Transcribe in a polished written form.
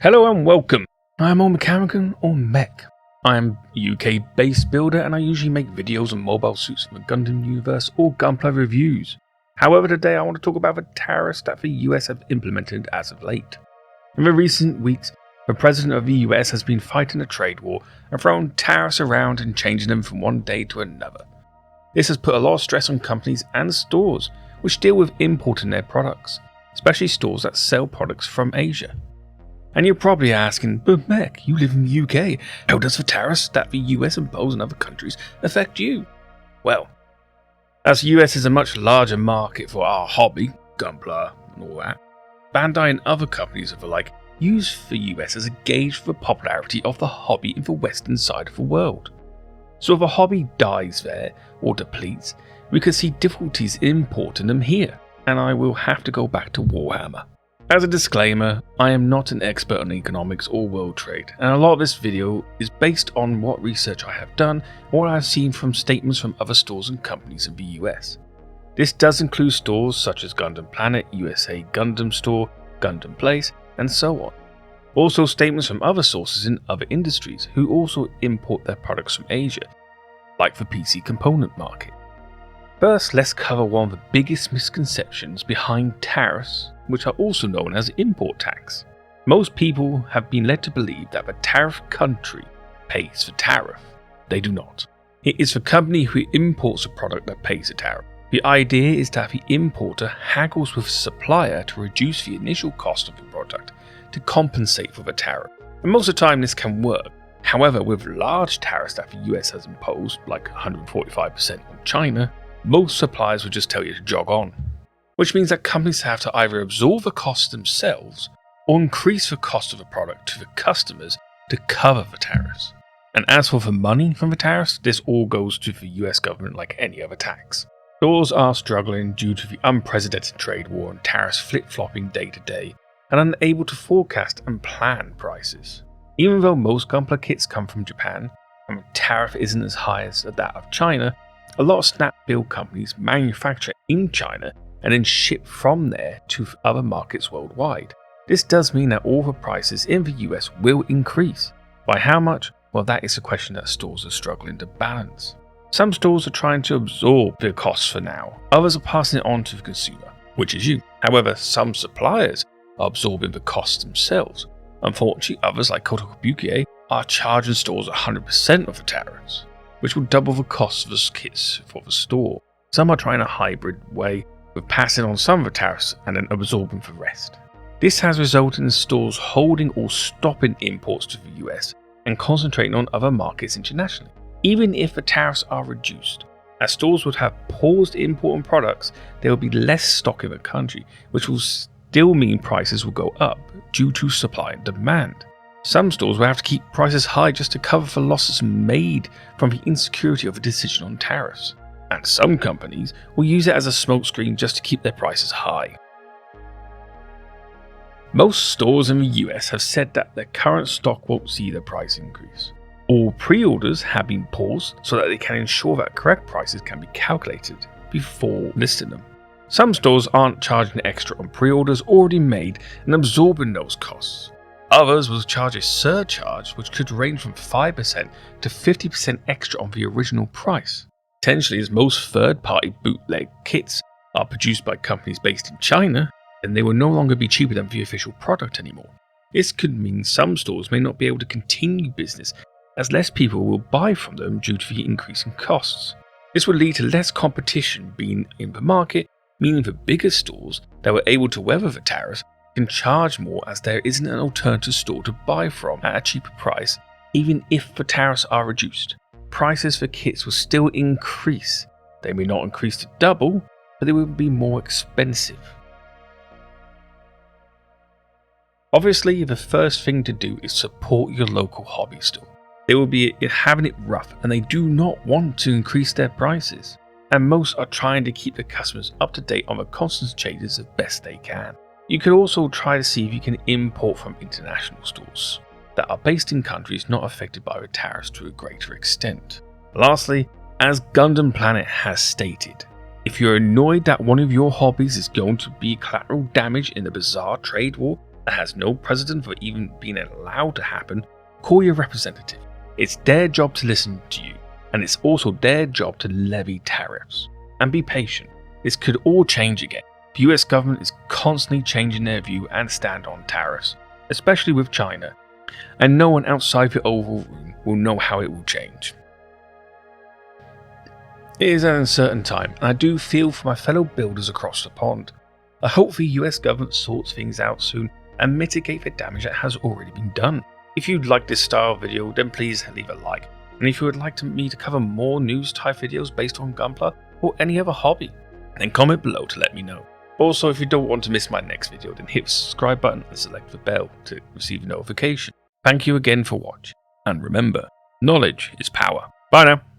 Hello and welcome. I am Mechanican or Mech. I am a UK based builder and I usually make videos on mobile suits from the Gundam universe or Gunpla reviews. However, today I want to talk about the tariffs that the US have implemented as of late. In the recent weeks, the president of the US has been fighting a trade war and throwing tariffs around and changing them from one day to another. This has put a lot of stress on companies and stores which deal with importing their products, especially stores that sell products from Asia. And you're probably asking, but Mech, you live in the UK, how does the tariffs that the US impose on other countries affect you? Well, as the US is a much larger market for our hobby, Gunpla and all that, Bandai and other companies of the like use the US as a gauge for the popularity of the hobby in the western side of the world. So if a hobby dies there or depletes, we could see difficulties in importing them here, and I will have to go back to Warhammer. As a disclaimer, I am not an expert on economics or world trade, and a lot of this video is based on what research I have done and what I have seen from statements from other stores and companies in the US. This does include stores such as Gundam Planet, USA Gundam Store, Gundam Place, and so on. Also statements from other sources in other industries who also import their products from Asia, like the PC component market. First, let's cover one of the biggest misconceptions behind tariffs, which are also known as import tax. Most people have been led to believe that the tariff country pays the tariff. They do not. It is the company who imports a product that pays the tariff. The idea is that the importer haggles with the supplier to reduce the initial cost of the product to compensate for the tariff. And most of the time this can work. However, with large tariffs that the US has imposed, like 145% on China, most suppliers will just tell you to jog on. Which means that companies have to either absorb the cost themselves or increase the cost of the product to the customers to cover the tariffs. And as for the money from the tariffs, this all goes to the US government like any other tax. Stores are struggling due to the unprecedented trade war and tariffs flip-flopping day to day and unable to forecast and plan prices. Even though most Gunpla kits come from Japan and the tariff isn't as high as that of China, a lot of snap build companies manufacture in China and then ship from there to other markets worldwide. This does mean that all the prices in the US will increase. By how much? Well, that is a question that stores are struggling to balance. Some stores are trying to absorb the costs for now, others are passing it on to the consumer, which is you. However, some suppliers are absorbing the costs themselves. Unfortunately, others like Kotobukiya are charging stores 100% of the tariffs, which will double the cost of the kits for the store. Some are trying a hybrid way with passing on some of the tariffs and then absorbing the rest. This has resulted in stores holding or stopping imports to the US and concentrating on other markets internationally, even if the tariffs are reduced. As stores would have paused importing products, there will be less stock in the country, which will still mean prices will go up due to supply and demand. Some stores will have to keep prices high just to cover for losses made from the insecurity of a decision on tariffs. And some companies will use it as a smokescreen just to keep their prices high. Most stores in the US have said that their current stock won't see the price increase. All pre-orders have been paused so that they can ensure that correct prices can be calculated before listing them. Some stores aren't charging extra on pre-orders already made and absorbing those costs. Others will charge a surcharge which could range from 5% to 50% extra on the original price. Potentially, as most third-party bootleg kits are produced by companies based in China, then they will no longer be cheaper than the official product anymore. This could mean some stores may not be able to continue business as less people will buy from them due to the increase in costs. This will lead to less competition being in the market, meaning the bigger stores that were able to weather the tariffs can charge more as there isn't an alternative store to buy from at a cheaper price, even if the tariffs are reduced. Prices for kits will still increase. They may not increase to double, but they will be more expensive. Obviously, the first thing to do is support your local hobby store. They will be having it rough and they do not want to increase their prices. And most are trying to keep the customers up to date on the constant changes as best they can. You could also try to see if you can import from international stores that are based in countries not affected by the tariffs to a greater extent. Lastly, as Gundam Planet has stated, if you're annoyed that one of your hobbies is going to be collateral damage in the bizarre trade war, that has no precedent for even being allowed to happen, call your representative. It's their job to listen to you, and it's also their job to levy tariffs. And be patient. This could all change again. The US government is constantly changing their view and stand on tariffs, especially with China, and no one outside the Oval Room will know how it will change. It is an uncertain time, and I do feel for my fellow builders across the pond. I hope the US government sorts things out soon and mitigate the damage that has already been done. If you'd like this style video, then please leave a like, and if you would like me to cover more news type videos based on Gunpla or any other hobby, then comment below to let me know. Also, if you don't want to miss my next video, then hit the subscribe button and select the bell to receive a notification. Thank you again for watching, and remember, knowledge is power. Bye now.